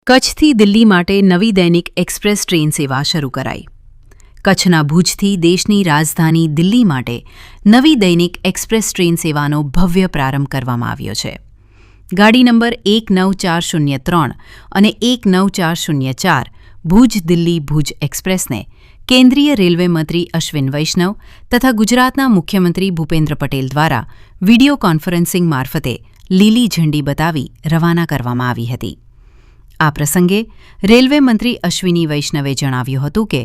કચ્છથી દિલ્હી માટે નવી દૈનિક એક્સપ્રેસ ટ્રેન સેવા શરૂ કરાઈ. કચ્છના ભુજથી દેશની રાજધાની દિલ્હી માટે નવી દૈનિક એક્સપ્રેસ ટ્રેન સેવાનો ભવ્ય પ્રારંભ કરવામાં આવ્યો છે. ગાડી નંબર 19403 અને 19404 ભુજ દિલ્હી ભુજ એક્સપ્રેસને કેન્દ્રીય રેલવે મંત્રી અશ્વિન વૈષ્ણવ તથા ગુજરાતના મુખ્યમંત્રી ભૂપેન્દ્ર પટેલ દ્વારા વિડિયો કોન્ફરન્સિંગ મારફતે લીલી ઝંડી બતાવી રવાના કરવામાં આવી હતી. આ પ્રસંગે રેલવે મંત્રી અશ્વિની વૈષ્ણવે જણાવ્યું હતું કે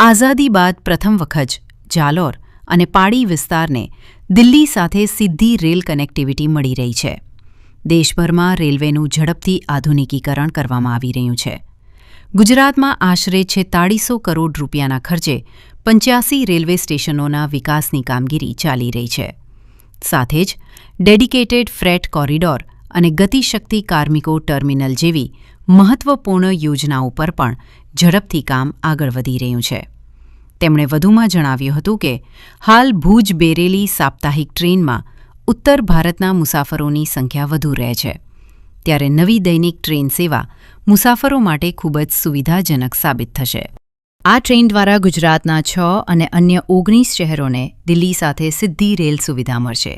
આઝાદી બાદ પ્રથમ વખત જાલોર અને પાડી વિસ્તારને દિલ્હી સાથે સીધી રેલ કનેક્ટિવિટી મળી રહી છે. દેશભરમાં રેલવેનું ઝડપથી આધુનિકીકરણ કરવામાં આવી રહ્યું છે. ગુજરાતમાં આશરે 4600 કરોડ રૂપિયાના ખર્ચે 85 રેલવે સ્ટેશનોના વિકાસની કામગીરી ચાલી રહી છે. સાથે જ ડેડિકેટેડ ફ્રેટ કોરિડોર અને ગતિશક્તિ કાર્મિકો ટર્મિનલ જેવી મહત્વપૂર્ણ યોજનાઓ પર પણ ઝડપથી કામ આગળ વધી રહ્યું છે. તેમણે વધુમાં જણાવ્યું હતું કે હાલ ભુજ બેરેલી સાપ્તાહિક ટ્રેનમાં ઉત્તર ભારતના મુસાફરોની સંખ્યા વધુ રહે છે, ત્યારે નવી દૈનિક ટ્રેન સેવા મુસાફરો માટે ખૂબ જ સુવિધાજનક સાબિત થશે. આ ટ્રેન દ્વારા ગુજરાતના 6 અને અન્ય 19 શહેરોને દિલ્હી સાથે સીધી રેલ સુવિધા મળશે.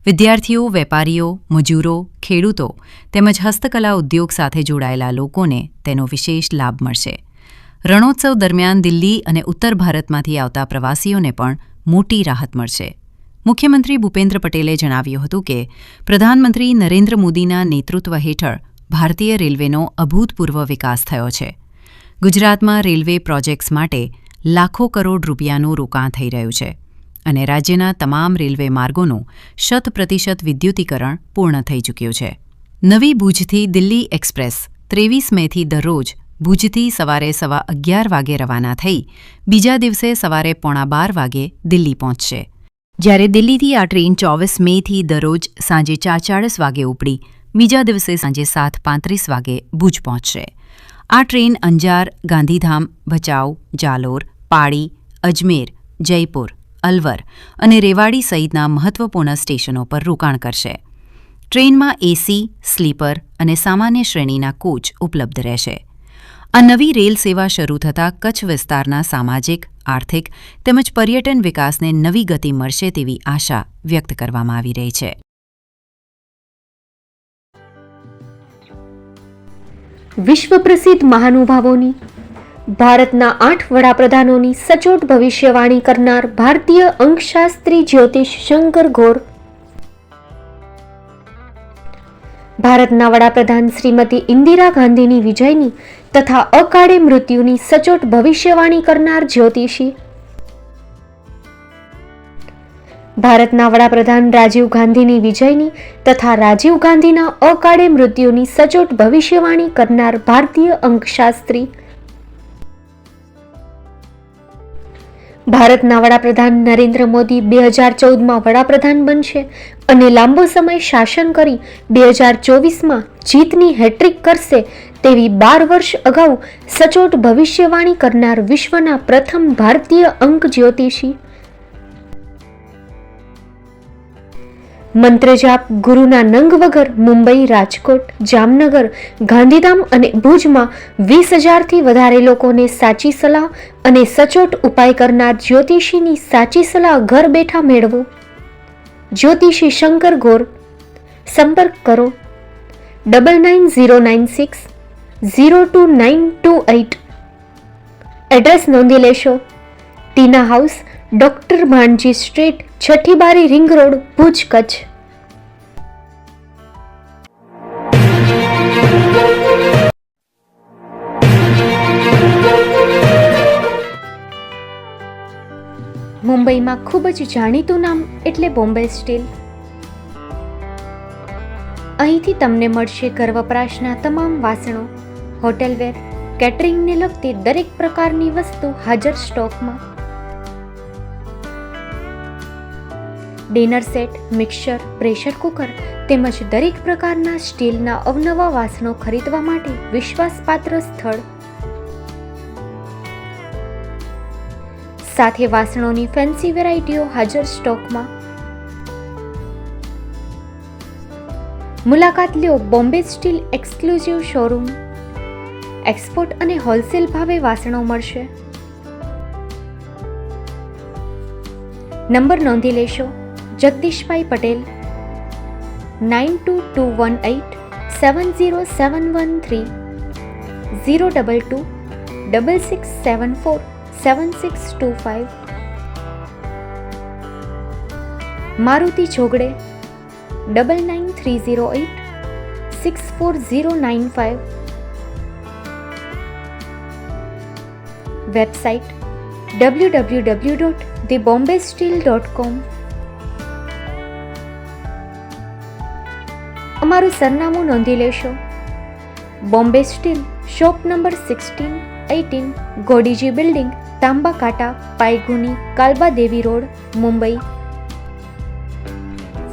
વિદ્યાર્થીઓ, વેપારીઓ, મજૂરો, ખેડૂતો તેમજ હસ્તકલા ઉદ્યોગ સાથે જોડાયેલા લોકોને તેનો વિશેષ લાભ મળશે. રણોત્સવ દરમિયાન દિલ્હી અને ઉત્તર ભારતમાંથી આવતા પ્રવાસીઓને પણ મોટી રાહત મળશે. મુખ્યમંત્રી ભૂપેન્દ્ર પટેલે જણાવ્યું હતું કે પ્રધાનમંત્રી નરેન્દ્ર મોદીના નેતૃત્વ હેઠળ ભારતીય રેલવેનો અભૂતપૂર્વ વિકાસ થયો છે. ગુજરાતમાં રેલવે પ્રોજેક્ટ્સ માટે લાખો કરોડ રૂપિયાનું રોકાણ થઈ રહ્યું છે અને રાજ્યના તમામ રેલવે માર્ગોનું 100% વિદ્યુતીકરણ પૂર્ણ થઈ ચૂક્યું છે. નવી ભુજથી દિલ્હી એક્સપ્રેસ 23 મેથી દરરોજ ભુજથી સવારે 11:15 વાગે રવાના થઈ બીજા દિવસે સવારે 11:15 વાગે દિલ્હી પહોંચશે. જ્યારે દિલ્હીથી આ ટ્રેન 24 મેથી દરરોજ સાંજે 4:40 વાગે ઉપડી બીજા દિવસે સાંજે 7:35 વાગે ભુજ પહોંચશે. આ ટ્રેન અંજાર, ગાંધીધામ, ભચાઉ, જાલોર, પાડી, અજમેર, જયપુર, અલવર અને રેવાડી સહિતના મહત્વપૂર્ણ સ્ટેશનો પર રોકાણ કરશે. ટ્રેનમાં એસી, સ્લીપર અને સામાન્ય શ્રેણીના કોચ ઉપલબ્ધ રહેશે. આ નવી રેલ સેવા શરૂ થતાં કચ્છ વિસ્તારના સામાજિક, આર્થિક તેમજ પર્યટન વિકાસને નવી ગતિ મળશે તેવી આશા વ્યક્ત કરવામાં આવી રહી છે. વિશ્વ પ્રસિદ્ધ મહાનુભાવોની, ભારતના 8 વડાપ્રધાનોની સચોટ ભવિષ્યવાણી કરનાર ભારતીય અંકશાસ્ત્રી જ્યોતિષ શંકર ઘોર, ભારતના વડાપ્રધાન શ્રીમતી ઇન્દિરા ગાંધીની વિજયની તથા અકાળે મૃત્યુની સચોટ ભવિષ્યવાણી કરનાર જ્યોતિષી, ભારતના વડાપ્રધાન રાજીવ ગાંધીની વિજયની તથા રાજીવ ગાંધીના અકાળે મૃત્યુની સચોટ ભવિષ્યવાણી કરનાર ભારતીય અંકશાસ્ત્રી, ભારતના વડાપ્રધાન નરેન્દ્ર મોદી 2014માં વડાપ્રધાન બનશે અને લાંબો સમય શાસન કરી 2024માં જીતની હેટ્રિક કરશે તેવી 12 વર્ષ અગાઉ સચોટ ભવિષ્યવાણી કરનાર વિશ્વના પ્રથમ ભારતીય અંક જ્યોતિષી, મંત્રજાપ ગુરુના નંગ વગર મુંબઈ, રાજકોટ, જામનગર, ગાંધીધામ અને ભુજમાં 20,000થી વધારે લોકોને સાચી સલાહ અને સચોટ ઉપાય કરનાર જ્યોતિષીની સાચી સલાહ ઘર બેઠા મેળવો. જ્યોતિષી શંકર ઘોર. સંપર્ક કરો 9909602928. એડ્રેસ નોંધી લેશો. ટીના હાઉસ, ડોક્ટર ભાણજી સ્ટ્રીટ, છઠ્ઠી બારી, રિંગ રોડ, ભુજ, કચ્છ. મુંબઈમાં ખૂબ જ જાણીતું નામ એટલે બોમ્બે સ્ટીલ. અહીંથી તમને મળશે ઘર વપરાશના તમામ વાસણો, હોટેલવેર, કેટરિંગને લગતી દરેક પ્રકારની વસ્તુ હાજર સ્ટોકમાં. Dinner set, mixer, pressure cooker તેમજ દરેક પ્રકારના સ્ટીલના અવનવા વાસણો ખરીદવા માટે વિશ્વાસપાત્ર સ્થળ. સાથે વાસણોની ફેન્સી વેરાયટીઓ હાજર સ્ટોકમાં. મુલાકાત લ્યો Bombay steel exclusive showroom. Export અને હોલસેલ ભાવે વાસણો મળશે. નંબર નોંધી લેશો. જગદીશભાઈ પટેલ 9221870713 022 6674 7625. મારુતિ જોગડે 9930864095. Website www.thebombasteel.com. અમારું સરનામું નોંધી લેશો. Bombay steel, shop number 16-18, Godiji building, Tamba Kanta, Paydhuni, Kalba Devi road, Mumbai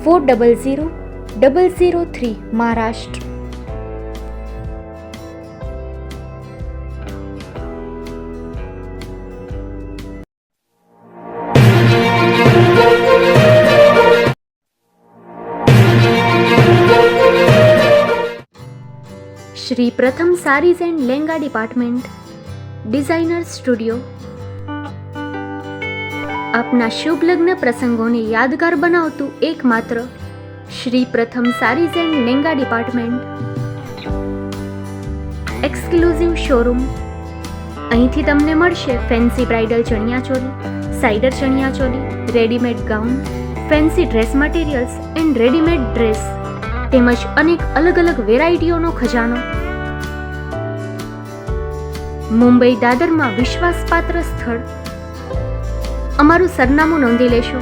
400003, Maharashtra. Shri Pratham sarees and lenga department, designer studio. આપના શુભ લગ્ન પ્રસંગોને યાદગાર બનાવતું એકમાત્ર Shri Pratham sarees and lenga department. Exclusive showroom. અહીંથી તમને મળશે fancy bridal chaniya choli, cider chaniya choli, readymade gown, fancy dress materials and readymade dress તેમજ અનેક અલગ અલગ વેરાયટીઓનો ખજાનો. મુંબઈ દાદરમાં વિશ્વાસપાત્ર સ્થળ. અમારું સરનામું નોંધી લેશો.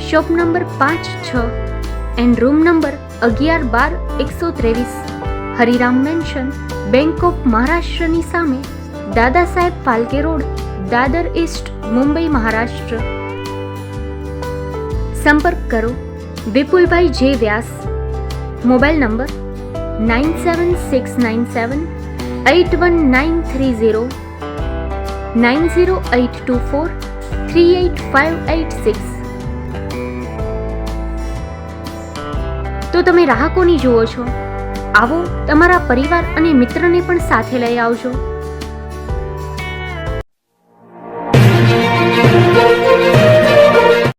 Shop number 5-6 and room number 11-12-123, Hariram mansion, bank of મહારાષ્ટ્રની સામે, દાદા સાહેબ ફાલ્કે રોડ, દાદર ઈસ્ટ, મુંબઈ, મહારાષ્ટ્ર. સંપર્ક કરો વિપુલભાઈ જે વ્યાસ. Mobile number 9769781930, 9082438586. તો તમે રાહ કોની જુઓ છો? આવો, તમારા પરિવાર અને મિત્રને પણ સાથે લઈ આવજો.